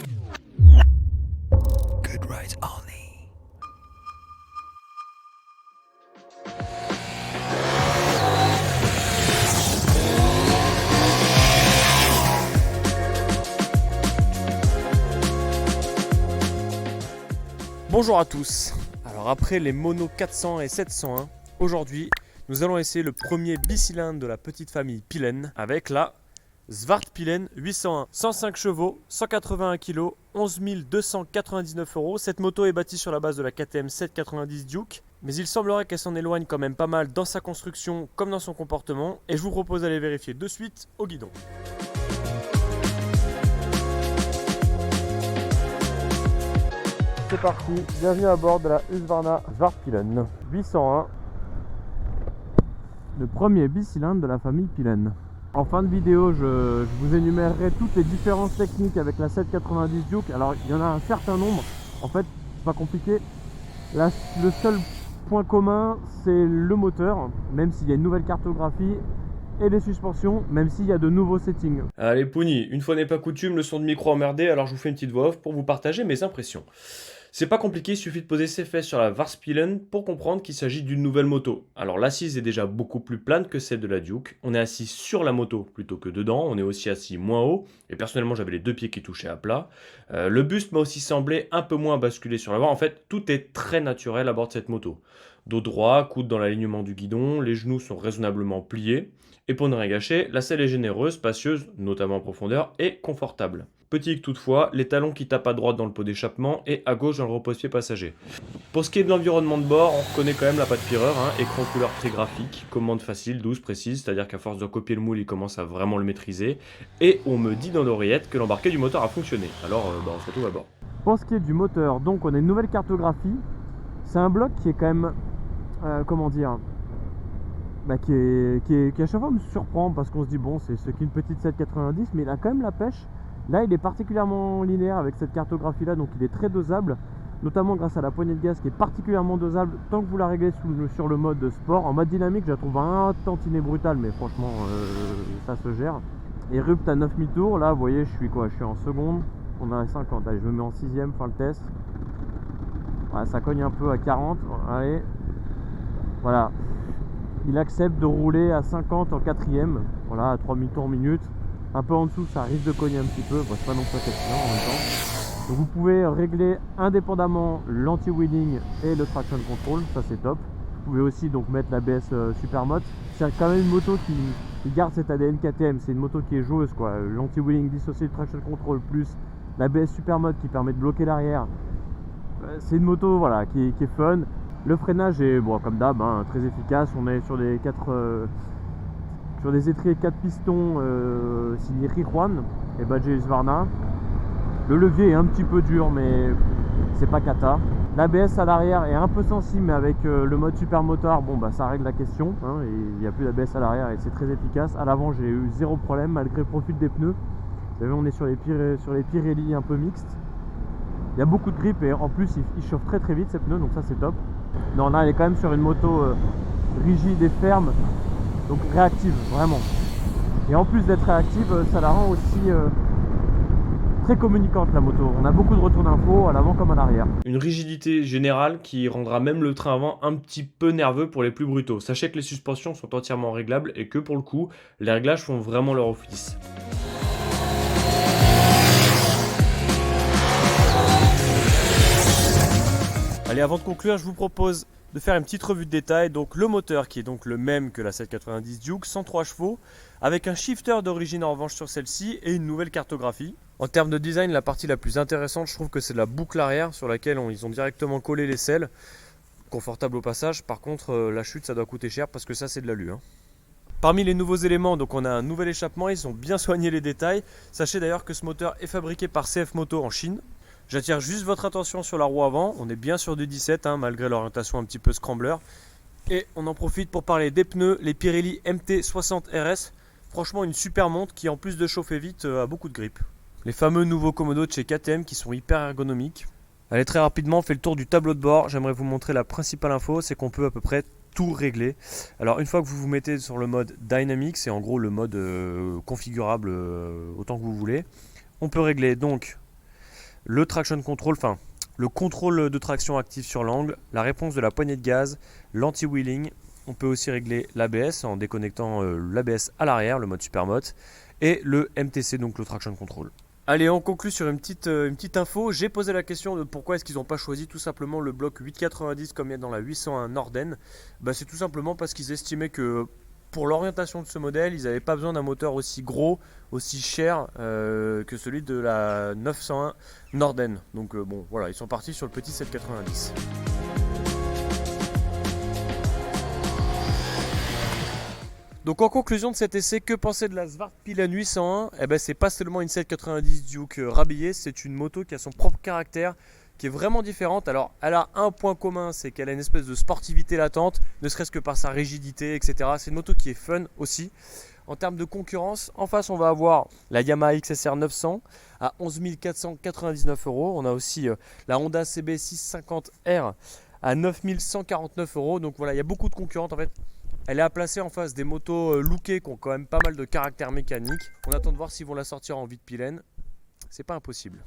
Good rides only. Bonjour à tous. Alors après les Mono 400 et 701, aujourd'hui nous allons essayer le premier bicylindre de la petite famille Pilen avec la Zwart Pilen 801. 105 chevaux, 181 kg, 11 299 €. Cette moto est bâtie sur la base de la KTM 790 Duke, mais il semblerait qu'elle s'en éloigne quand même pas mal dans sa construction comme dans son comportement, et je vous propose d'aller vérifier de suite au guidon. C'est parti, bienvenue à bord de la Husqvarna Zwart Pilen 801, le premier bicylindre de la famille Pilen. En fin de vidéo, je vous énumérerai toutes les différences techniques avec la 790 Duke. Alors il y en a un certain nombre, en fait c'est pas compliqué. Le seul point commun c'est le moteur, même s'il y a une nouvelle cartographie, et les suspensions, même s'il y a de nouveaux settings. Allez Pouni, une fois n'est pas coutume, le son de micro emmerdé, alors je vous fais une petite voix off pour vous partager mes impressions. C'est pas compliqué, il suffit de poser ses fesses sur la Zwart Pilen pour comprendre qu'il s'agit d'une nouvelle moto. Alors l'assise est déjà beaucoup plus plane que celle de la Duke, on est assis sur la moto plutôt que dedans, on est aussi assis moins haut, et personnellement j'avais les deux pieds qui touchaient à plat. Le buste m'a aussi semblé un peu moins basculé sur l'avant, en fait tout est très naturel à bord de cette moto. Dos droit, coude dans l'alignement du guidon, les genoux sont raisonnablement pliés, et pour ne rien gâcher, la selle est généreuse, spacieuse, notamment en profondeur, et confortable. Petit hic toutefois, les talons qui tapent à droite dans le pot d'échappement et à gauche dans le repose-pied passager. Pour ce qui est de l'environnement de bord, on reconnaît quand même la patte pireur, écran couleur très graphique, commande facile, douce, précise, c'est-à-dire qu'à force de copier le moule, il commence à vraiment le maîtriser. Et on me dit dans l'oreillette que l'embarqué du moteur a fonctionné, alors on se retrouve à bord. Pour ce qui est du moteur, donc on a une nouvelle cartographie. C'est un bloc qui est quand même, qui à chaque fois me surprend parce qu'on se dit bon c'est qu'une petite 790, mais il a quand même la pêche. Là il est particulièrement linéaire avec cette cartographie là, donc il est très dosable, notamment grâce à la poignée de gaz qui est particulièrement dosable tant que vous la réglez sur le mode sport. En mode dynamique je la trouve un tantinet brutal, mais franchement ça se gère. Et rupt à 9000 tours, là vous voyez je suis en seconde, on a 50, allez je me mets en 6ème, fin le test. Ouais, ça cogne un peu à 40, allez, voilà. Il accepte de rouler à 50 en 4ème, voilà, à 3000 tours minute. Un peu en dessous, ça risque de cogner un petit peu, bon, c'est pas non plus exceptionnel en même temps. Donc vous pouvez régler indépendamment l'anti-wheeling et le traction control, ça c'est top. Vous pouvez aussi donc mettre l'ABS Supermode. C'est quand même une moto qui garde cet ADN KTM, c'est une moto qui est joueuse quoi. L'anti-wheeling dissocié du traction control plus l'ABS Supermode qui permet de bloquer l'arrière. C'est une moto voilà, qui est fun. Le freinage est bon, comme d'hab, très efficace. On est sur des étriers 4 pistons signés Rijuan et badgé Husqvarna. Le levier est un petit peu dur, mais c'est pas cata. L'ABS à l'arrière est un peu sensible, mais avec le mode super motard, bon ça règle la question. Et il n'y a plus d'ABS à l'arrière et c'est très efficace. À l'avant, j'ai eu zéro problème malgré le profil des pneus. Vous savez, on est sur les Pirelli un peu mixtes. Il y a beaucoup de grip et en plus il chauffe très très vite ces pneus, donc ça c'est top. Non, là elle est quand même sur une moto rigide et ferme, donc réactive vraiment. Et en plus d'être réactive, ça la rend aussi très communicante la moto. On a beaucoup de retours d'infos à l'avant comme à l'arrière. Une rigidité générale qui rendra même le train avant un petit peu nerveux pour les plus brutaux. Sachez que les suspensions sont entièrement réglables et que pour le coup, les réglages font vraiment leur office. Allez, avant de conclure, je vous propose de faire une petite revue de détail. Donc le moteur qui est donc le même que la 790 Duke, 103 chevaux, avec un shifter d'origine en revanche sur celle-ci et une nouvelle cartographie. En termes de design, la partie la plus intéressante, je trouve que c'est la boucle arrière sur laquelle ils ont directement collé les selles. Confortable au passage, par contre la chute ça doit coûter cher parce que ça c'est de l'alu. Parmi les nouveaux éléments, donc on a un nouvel échappement, ils ont bien soigné les détails. Sachez d'ailleurs que ce moteur est fabriqué par CF Moto en Chine. J'attire juste votre attention sur la roue avant, on est bien sur du 17 malgré l'orientation un petit peu scrambler. Et on en profite pour parler des pneus, les Pirelli MT60 RS. Franchement une super montre qui en plus de chauffer vite a beaucoup de grip. Les fameux nouveaux commodos de chez KTM qui sont hyper ergonomiques. Allez, très rapidement on fait le tour du tableau de bord. J'aimerais vous montrer la principale info, c'est qu'on peut à peu près tout régler. Alors une fois que vous vous mettez sur le mode Dynamic, c'est en gros le mode configurable autant que vous voulez. On peut régler donc le traction control, enfin le contrôle de traction actif sur l'angle, la réponse de la poignée de gaz, l'anti-wheeling. On peut aussi régler l'ABS en déconnectant l'ABS à l'arrière, le mode Supermot, et le MTC, donc le traction control. Allez, on conclut sur une petite info. J'ai posé la question de pourquoi est-ce qu'ils n'ont pas choisi tout simplement le bloc 890 comme il y a dans la 801 Norden. C'est tout simplement parce qu'ils estimaient que pour l'orientation de ce modèle, ils n'avaient pas besoin d'un moteur aussi gros, aussi cher que celui de la 901 Norden. Donc bon, voilà, ils sont partis sur le petit 790. Donc en conclusion de cet essai, que penser de la Svartpilen 801 ? C'est pas seulement une 790 Duke rhabillée, c'est une moto qui a son propre caractère, qui est vraiment différente. Alors elle a un point commun, c'est qu'elle a une espèce de sportivité latente, ne serait-ce que par sa rigidité, etc. C'est une moto qui est fun aussi. En termes de concurrence, en face on va avoir la Yamaha XSR 900 à 11 499 €. On a aussi la Honda CB 650R à 9 149 €. Donc voilà, il y a beaucoup de concurrentes en fait. Elle est à placer en face des motos lookées qui ont quand même pas mal de caractère mécanique. On attend de voir s'ils vont la sortir en Vitpilen. C'est pas impossible.